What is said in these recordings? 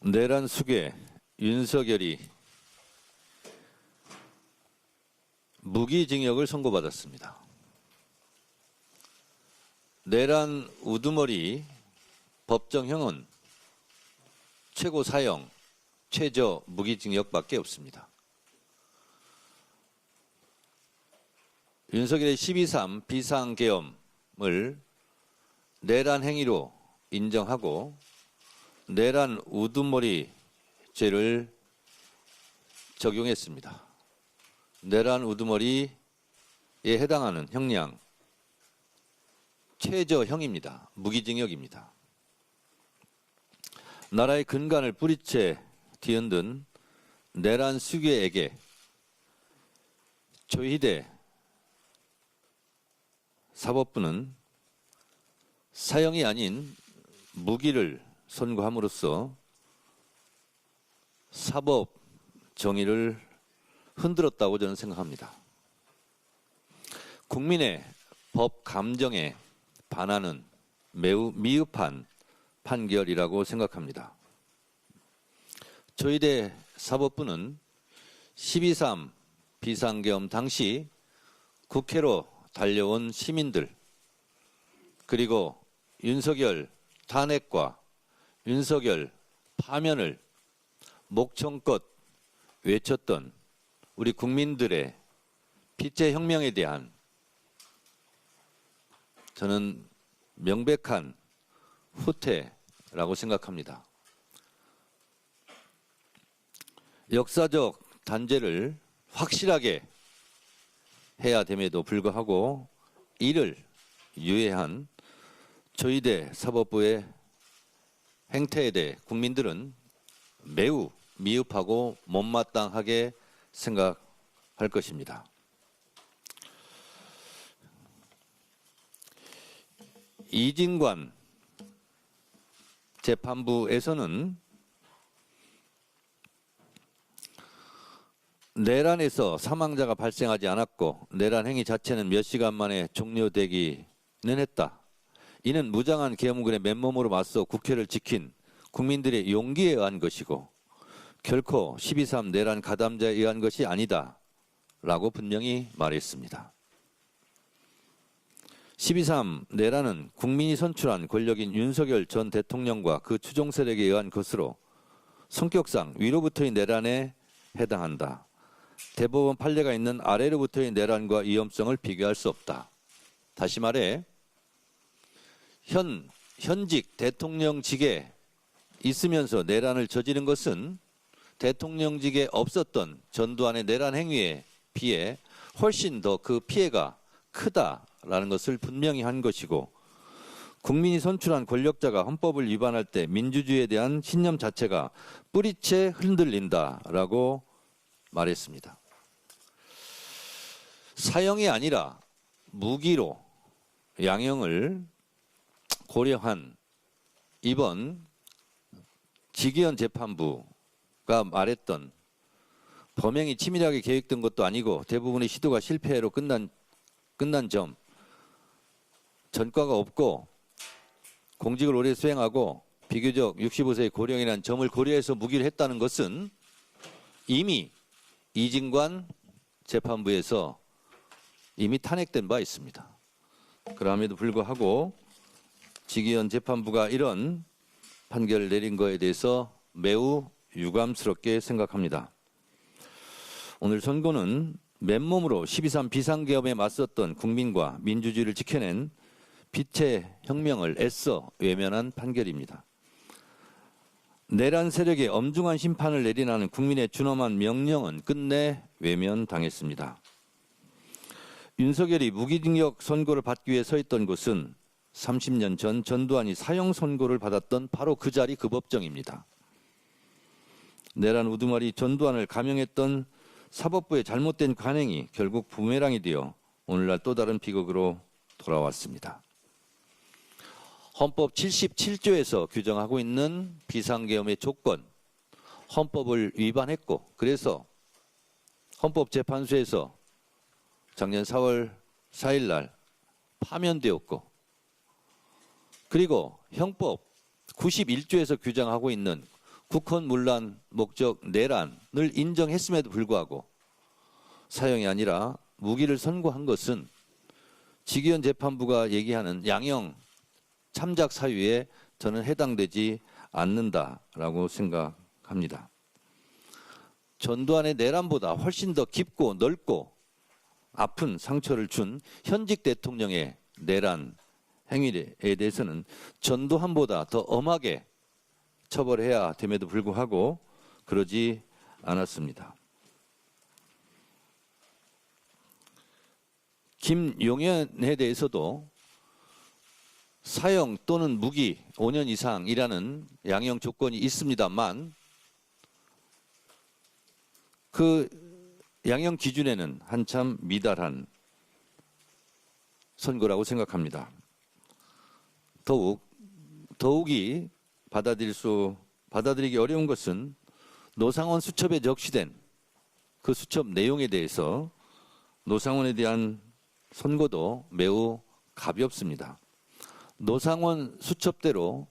내란 수괴 윤석열이 무기징역을 선고받았습니다. 내란 우두머리 법정형은 최고 사형, 최저 무기징역밖에 없습니다. 윤석열의 12.3 비상계엄을 내란 행위로 인정하고 내란 우두머리 죄를 적용했습니다. 내란 우두머리에 해당하는 형량 최저형입니다. 무기징역입니다. 나라의 근간을 뿌리채 뒤흔든 내란 수괴에게 조희대 사법부는 사형이 아닌 무기를 선고함으로써 사법 정의를 흔들었다고 저는 생각합니다. 국민의 법 감정에 반하는 매우 미흡한 판결이라고 생각합니다. 조희대 사법부는 12.3 비상계엄 당시 국회로 달려온 시민들 그리고 윤석열 탄핵과 윤석열 파면을 목청껏 외쳤던 우리 국민들의 피체 혁명에 대한 저는 명백한 후퇴라고 생각합니다. 역사적 단죄를 확실하게 해야 됨에도 불구하고 이를 유예한 조희대 사법부의 행태에 대해 국민들은 매우 미흡하고 못마땅하게 생각할 것입니다. 이진관 재판부에서는 내란에서 사망자가 발생하지 않았고 내란 행위 자체는 몇 시간 만에 종료되기는 했다. 이는 무장한 계엄군의 맨몸으로 맞서 국회를 지킨 국민들의 용기에 의한 것이고 결코 12.3 내란 가담자에 의한 것이 아니다 라고 분명히 말했습니다. 12.3 내란은 국민이 선출한 권력인 윤석열 전 대통령과 그 추종 세력에 의한 것으로 성격상 위로부터의 내란에 해당한다. 대법원 판례가 있는 아래로부터의 내란과 위험성을 비교할 수 없다. 다시 말해 현직 대통령직에 있으면서 내란을 저지른 것은 대통령직에 없었던 전두환의 내란 행위에 비해 훨씬 더 그 피해가 크다라는 것을 분명히 한 것이고 국민이 선출한 권력자가 헌법을 위반할 때 민주주의에 대한 신념 자체가 뿌리채 흔들린다라고 말했습니다. 사형이 아니라 무기로 양형을 고려한 이번 지기현 재판부가 말했던 범행이 치밀하게 계획된 것도 아니고 대부분의 시도가 실패로 끝난 점, 전과가 없고 공직을 오래 수행하고 비교적 65세의 고령이라는 점을 고려해서 무기를 했다는 것은 이미 이진관 재판부에서 이미 탄핵된 바 있습니다. 그럼에도 불구하고 지기현 재판부가 이런 판결을 내린 것에 대해서 매우 유감스럽게 생각합니다. 오늘 선고는 맨몸으로 12.3 비상계엄에 맞섰던 국민과 민주주의를 지켜낸 빛의 혁명을 애써 외면한 판결입니다. 내란 세력의 엄중한 심판을 내리라는 국민의 준엄한 명령은 끝내 외면당했습니다. 윤석열이 무기징역 선고를 받기 위해 서 있던 곳은 30년 전 전두환이 사형 선고를 받았던 바로 그 자리 그 법정입니다. 내란 우두머리 전두환을 감형했던 사법부의 잘못된 관행이 결국 부메랑이 되어 오늘날 또 다른 비극으로 돌아왔습니다. 헌법 77조에서 규정하고 있는 비상계엄의 조건, 헌법을 위반했고 그래서 헌법재판소에서 작년 4월 4일 날 파면되었고 그리고 형법 91조에서 규정하고 있는 북헌 문란 목적 내란을 인정했음에도 불구하고 사형이 아니라 무기를 선고한 것은 지기현 재판부가 얘기하는 양형 참작 사유에 저는 해당되지 않는다라고 생각합니다. 전두환의 내란보다 훨씬 더 깊고 넓고 아픈 상처를 준 현직 대통령의 내란 행위에 대해서는 전두환보다 더 엄하게 처벌해야 됨에도 불구하고 그러지 않았습니다. 김용현에 대해서도 사형 또는 무기 5년 이상이라는 양형 조건이 있습니다만 그 양형 기준에는 한참 미달한 선고라고 생각합니다. 더욱이 받아들이기 어려운 것은 노상원 수첩에 적시된 그 수첩 내용에 대해서 노상원에 대한 선고도 매우 가볍습니다. 노상원 수첩대로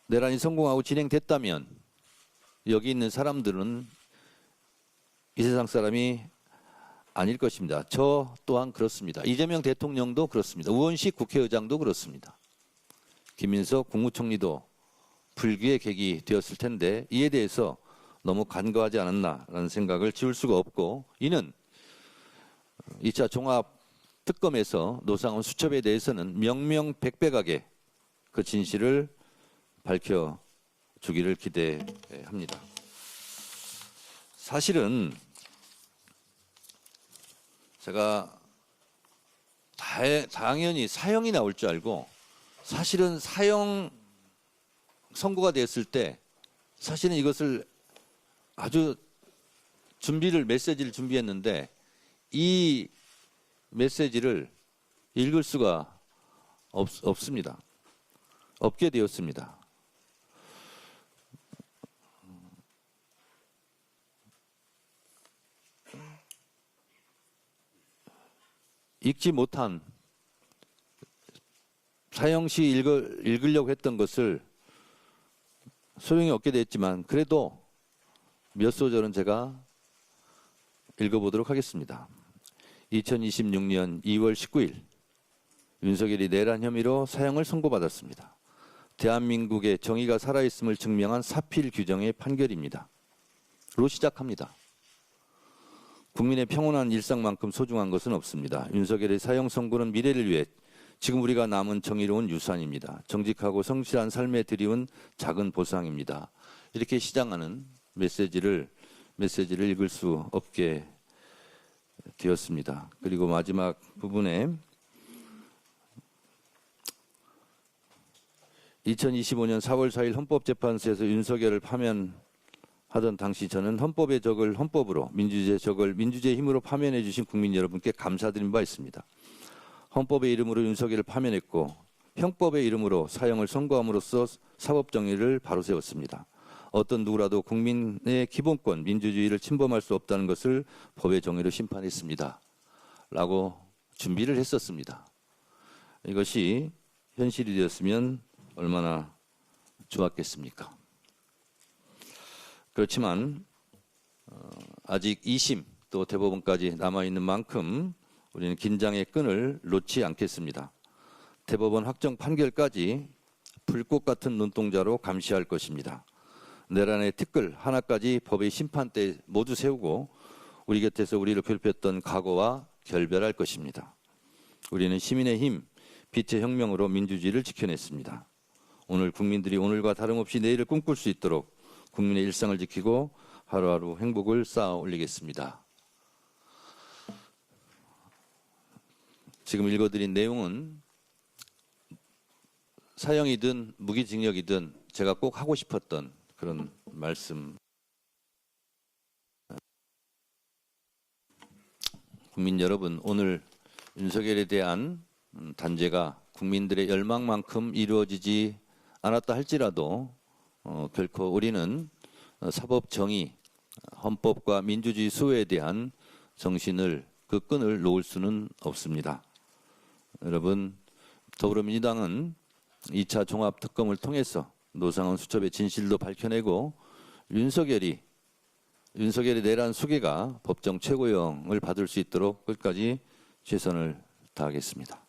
내란이 성공하고 진행됐다면 여기 있는 사람들은 이 세상 사람이 아닐 것입니다. 저 또한 그렇습니다. 이재명 대통령도 그렇습니다. 우원식 국회의장도 그렇습니다. 김민석 국무총리도 불기의 계기 되었을 텐데 이에 대해서 너무 간과하지 않았나라는 생각을 지울 수가 없고, 이는 2차 종합특검에서 노상원 수첩에 대해서는 명명백백하게 그 진실을 밝혀주기를 기대합니다. 사실은 제가 당연히 사형이 나올 줄 알고, 사실은 사형 선고가 됐을 때 사실은 이것을 아주 메시지를 준비했는데 이 메시지를 읽을 수가 없습니다. 없게 되었습니다. 읽지 못한, 사형시 읽으려고 했던 것을 소용이 없게 됐지만 그래도 몇 소절은 제가 읽어보도록 하겠습니다. 2026년 2월 19일 윤석열이 내란 혐의로 사형을 선고받았습니다. 대한민국의 정의가 살아있음을 증명한 사필 규정의 판결입니다. 로 시작합니다. 국민의 평온한 일상만큼 소중한 것은 없습니다. 윤석열의 사형 선고는 미래를 위해 지금 우리가 남은 정의로운 유산입니다. 정직하고 성실한 삶에 드리운 작은 보상입니다. 이렇게 시작하는 메시지를 읽을 수 없게 되었습니다. 그리고 마지막 부분에 2025년 4월 4일 헌법재판소에서 윤석열을 파면하던 당시 저는 헌법의 적을 헌법으로, 민주주의의 적을 민주주의의 힘으로 파면해 주신 국민 여러분께 감사드린 바 있습니다. 헌법의 이름으로 윤석열을 파면했고 형법의 이름으로 사형을 선고함으로써 사법정의를 바로 세웠습니다. 어떤 누구라도 국민의 기본권, 민주주의를 침범할 수 없다는 것을 법의 정의로 심판했습니다. 라고 준비를 했었습니다. 이것이 현실이 되었으면 얼마나 좋았겠습니까? 그렇지만 아직 2심 또 대법원까지 남아있는 만큼 우리는 긴장의 끈을 놓지 않겠습니다. 대법원 확정 판결까지 불꽃 같은 눈동자로 감시할 것입니다. 내란의 티끌 하나까지 법의 심판대에 모두 세우고 우리 곁에서 우리를 괴롭혔던 과거와 결별할 것입니다. 우리는 시민의 힘, 빛의 혁명으로 민주주의를 지켜냈습니다. 오늘 국민들이 오늘과 다름없이 내일을 꿈꿀 수 있도록 국민의 일상을 지키고 하루하루 행복을 쌓아 올리겠습니다. 지금 읽어드린 내용은 사형이든 무기징역이든 제가 꼭 하고 싶었던 그런 말씀. 국민 여러분, 오늘 윤석열에 대한 단죄가 국민들의 열망만큼 이루어지지 않았다 할지라도 결코 우리는 사법정의, 헌법과 민주주의 수호에 대한 정신을, 그 끈을 놓을 수는 없습니다. 여러분, 더불어민주당은 2차 종합특검을 통해서 노상원 수첩의 진실도 밝혀내고 윤석열이 내란 수괴가 법정 최고형을 받을 수 있도록 끝까지 최선을 다하겠습니다.